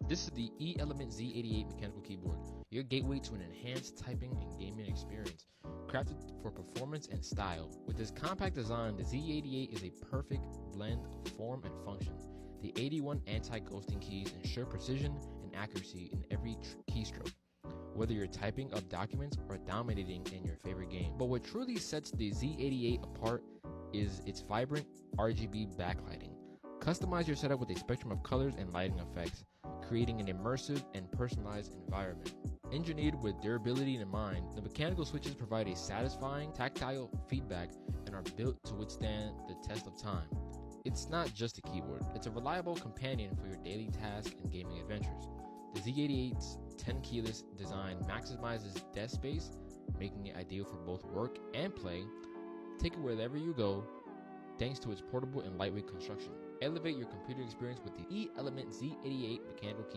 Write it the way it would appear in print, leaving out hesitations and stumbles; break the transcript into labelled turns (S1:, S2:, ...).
S1: This is the E-Element Z88 mechanical keyboard, your gateway to an enhanced typing and gaming experience, crafted for performance and style. With this compact design, the Z88 is a perfect blend of form and function. The 81 anti-ghosting keys ensure precision and accuracy in every keystroke, whether you're typing up documents or dominating in your favorite game. But what truly sets the Z88 apart is its vibrant RGB backlighting. Customize your setup with a spectrum of colors and lighting effects, creating an immersive and personalized environment. Engineered with durability in mind, the mechanical switches provide a satisfying tactile feedback and are built to withstand the test of time. It's not just a keyboard, it's a reliable companion for your daily tasks and gaming adventures. The Z88's 10 keyless design maximizes desk space, making it ideal for both work and play. Take it wherever you go, thanks to its portable and lightweight construction. Elevate your computer experience with the E-Element Z88 mechanical keyboard.